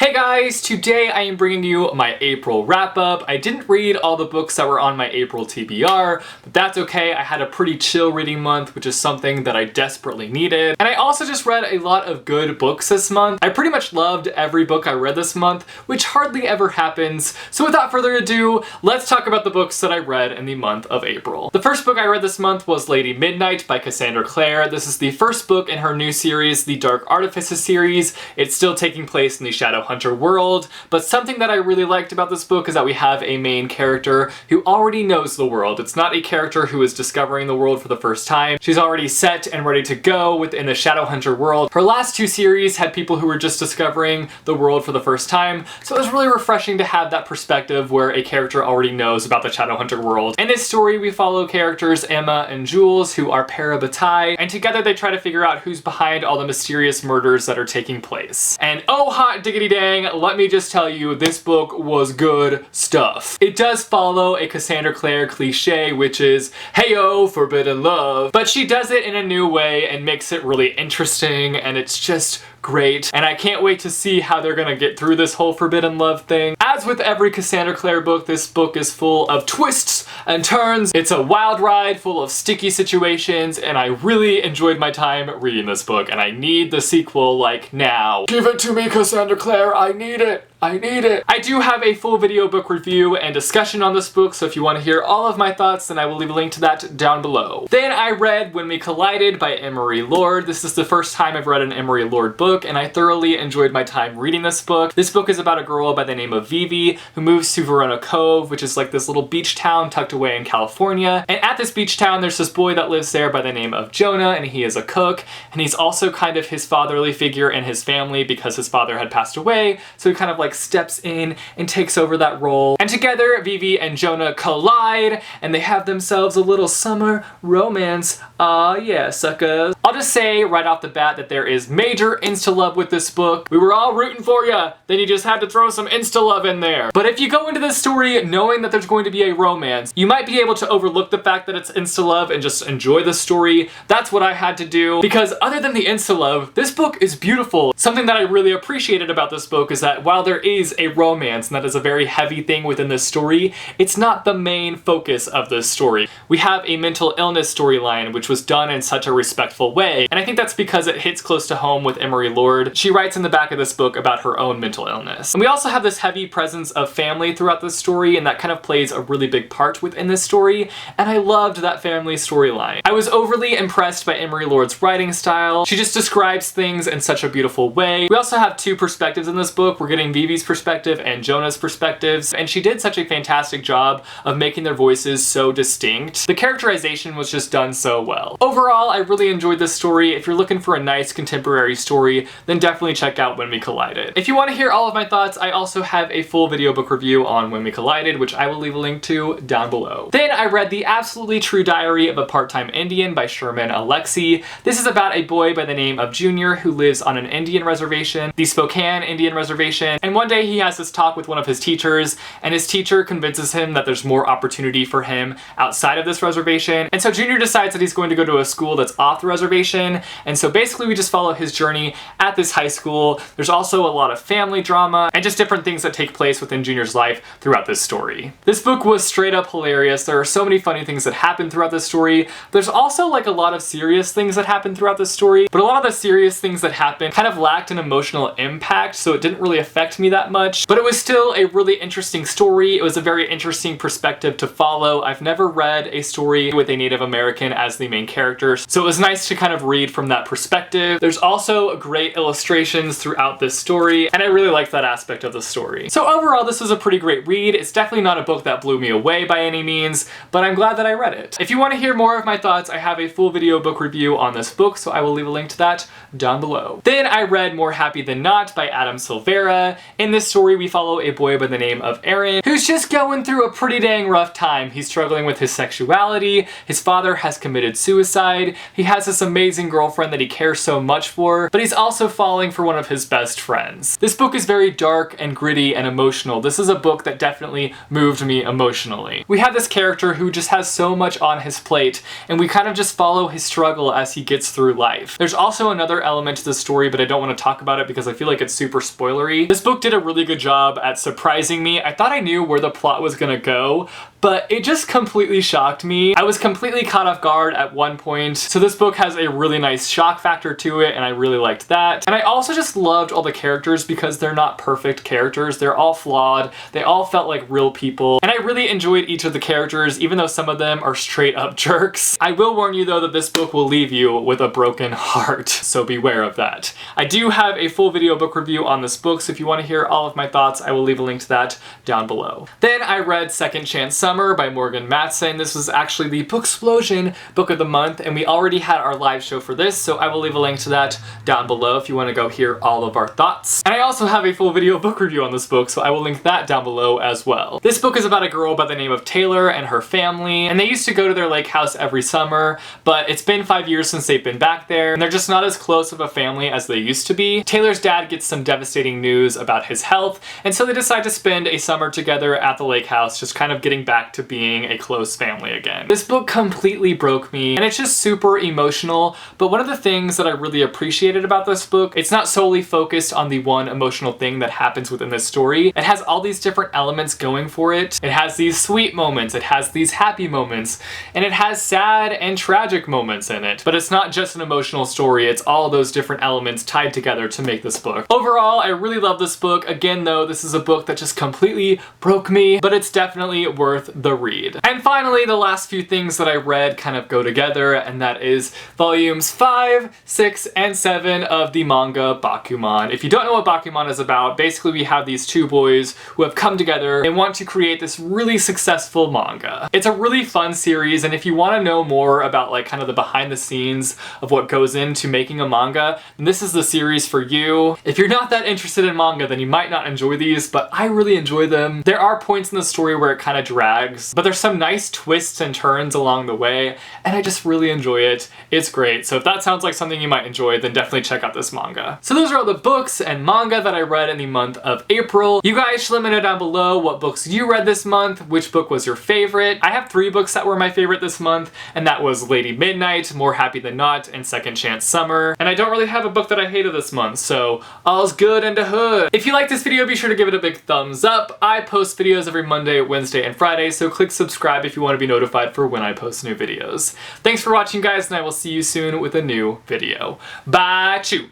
Hey guys, today I am bringing you my April wrap-up. I didn't read all the books that were on my April TBR, but that's okay. I had a pretty chill reading month, which is something that I desperately needed. And I also just read a lot of good books this month. I pretty much loved every book I read this month, which hardly ever happens. So without further ado, let's talk about the books that I read in the month of April. The first book I read this month was Lady Midnight by Cassandra Clare. This is the first book in her new series, the Dark Artifices series. It's still taking place in the Shadowhunter world, but something that I really liked about this book is that we have a main character who already knows the world. It's not a character who is discovering the world for the first time. She's already set and ready to go within the Shadowhunter world. Her last two series had people who were just discovering the world for the first time, so it was really refreshing to have that perspective where a character already knows about the Shadowhunter world. In this story, we follow characters Emma and Jules, who are parabatai, and together they try to figure out who's behind all the mysterious murders that are taking place. And oh hot diggity dang, let me just tell you, this book was good stuff. It does follow a Cassandra Clare cliche, which is, heyo, forbidden love, but she does it in a new way and makes it really interesting, and it's just great, and I can't wait to see how they're gonna get through this whole forbidden love thing. As with every Cassandra Clare book, this book is full of twists and turns. It's a wild ride full of sticky situations, and I really enjoyed my time reading this book, and I need the sequel, like, now. Give it to me, Cassandra Clare, I need it! I need it! I do have a full video book review and discussion on this book, so if you want to hear all of my thoughts, then I will leave a link to that down below. Then I read When We Collided by Emery Lord. This is the first time I've read an Emery Lord book, and I thoroughly enjoyed my time reading this book. This book is about a girl by the name of Vivi who moves to Verona Cove, which is like this little beach town tucked away in California. And at this beach town, there's this boy that lives there by the name of Jonah, and he is a cook, and he's also kind of his fatherly figure in his family because his father had passed away, so he kind of like steps in and takes over that role. And together, Vivi and Jonah collide, and they have themselves a little summer romance. Aw, yeah, suckers. I'll just say right off the bat that there is major insta-love with this book. We were all rooting for ya, then you just had to throw some insta-love in there. But if you go into this story knowing that there's going to be a romance, you might be able to overlook the fact that it's insta-love and just enjoy the story. That's what I had to do, because other than the insta-love, this book is beautiful. Something that I really appreciated about this book is that while there is a romance, and that is a very heavy thing within this story, it's not the main focus of this story. We have a mental illness storyline, which was done in such a respectful way, and I think that's because it hits close to home with Emery Lord. She writes in the back of this book about her own mental illness. And we also have this heavy presence of family throughout this story, and that kind of plays a really big part within this story, and I loved that family storyline. I was overly impressed by Emery Lord's writing style. She just describes things in such a beautiful way. We also have two perspectives in this book. We're getting Vivi's perspective and Jonah's perspectives, and she did such a fantastic job of making their voices so distinct. The characterization was just done so well. Overall, I really enjoyed this story. If you're looking for a nice contemporary story, then definitely check out When We Collided. If you want to hear all of my thoughts, I also have a full video book review on When We Collided, which I will leave a link to down below. Then I read The Absolutely True Diary of a Part-Time Indian by Sherman Alexie. This is about a boy by the name of Junior who lives on an Indian reservation, the Spokane Indian Reservation, and one day he has this talk with one of his teachers, and his teacher convinces him that there's more opportunity for him outside of this reservation, and so Junior decides that he's going to go to a school that's off the reservation, and so basically we just follow his journey at this high school. There's also a lot of family drama and just different things that take place within Junior's life throughout this story. This book was straight up hilarious. There are so many funny things that happen throughout this story. There's also like a lot of serious things that happen throughout this story, but a lot of the serious things that happen kind of lacked an emotional impact, so it didn't really affect me that much. But it was still a really interesting story. It was a very interesting perspective to follow. I've never read a story with a Native American as the main character, so it was nice to kind of read from that perspective. There's also great illustrations throughout this story, and I really liked that aspect of the story. So overall, this was a pretty great read. It's definitely not a book that blew me away by any means, but I'm glad that I read it. If you want to hear more of my thoughts, I have a full video book review on this book, so I will leave a link to that down below. Then I read More Happy Than Not by Adam Silvera. In this story, we follow a boy by the name of Aaron, who's just going through a pretty dang rough time. He's struggling with his sexuality, his father has committed suicide, he has this amazing girlfriend that he cares so much for, but he's also falling for one of his best friends. This book is very dark and gritty and emotional. This is a book that definitely moved me emotionally. We have this character who just has so much on his plate, and we kind of just follow his struggle as he gets through life. There's also another element to the story, but I don't want to talk about it because I feel like it's super spoilery. This book didn't did a really good job at surprising me. I thought I knew where the plot was gonna go, but it just completely shocked me. I was completely caught off guard at one point. So this book has a really nice shock factor to it, and I really liked that. And I also just loved all the characters because they're not perfect characters. They're all flawed. They all felt like real people. And I really enjoyed each of the characters, even though some of them are straight up jerks. I will warn you though that this book will leave you with a broken heart, so beware of that. I do have a full video book review on this book, so if you want to hear all of my thoughts, I will leave a link to that down below. Then I read Second Chance Summer by Morgan Matson. This was actually the Booksplosion book of the month, and we already had our live show for this, so I will leave a link to that down below if you want to go hear all of our thoughts. And I also have a full video book review on this book, so I will link that down below as well. This book is about a girl by the name of Taylor and her family, and they used to go to their lake house every summer, but it's been 5 years since they've been back there, and they're just not as close of a family as they used to be. Taylor's dad gets some devastating news about his health, and so they decide to spend a summer together at the lake house, just kind of getting back to being a close family again. This book completely broke me, and it's just super emotional, but one of the things that I really appreciated about this book, it's not solely focused on the one emotional thing that happens within this story. It has all these different elements going for it. It has these sweet moments, it has these happy moments, and it has sad and tragic moments in it. But it's not just an emotional story, it's all those different elements tied together to make this book. Overall, I really love this book. Again though, this is a book that just completely broke me, but it's definitely worth the read. And finally, the last few things that I read kind of go together, and that is volumes 5, 6, and 7 of the manga Bakuman. If you don't know what Bakuman is about, basically we have these two boys who have come together and want to create this really successful manga. It's a really fun series, and if you want to know more about like kind of the behind the scenes of what goes into making a manga, then this is the series for you. If you're not that interested in manga, then you might not enjoy these, but I really enjoy them. There are points in the story where it kind of drags, but there's some nice twists and turns along the way, and I just really enjoy it. It's great. So if that sounds like something you might enjoy, then definitely check out this manga. So those are all the books and manga that I read in the month of April. You guys should let me know down below what books you read this month, which book was your favorite. I have 3 books that were my favorite this month, and that was Lady Midnight, More Happy Than Not, and Second Chance Summer. And I don't really have a book that I hated this month, so all's good in the hood. If you like this video, be sure to give it a big thumbs up. I post videos every Monday, Wednesday, and Friday, so click subscribe if you want to be notified for when I post new videos. Thanks for watching, guys, and I will see you soon with a new video. Bye, chew.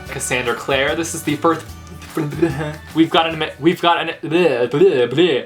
Cassandra Clare, this is the first. We've got an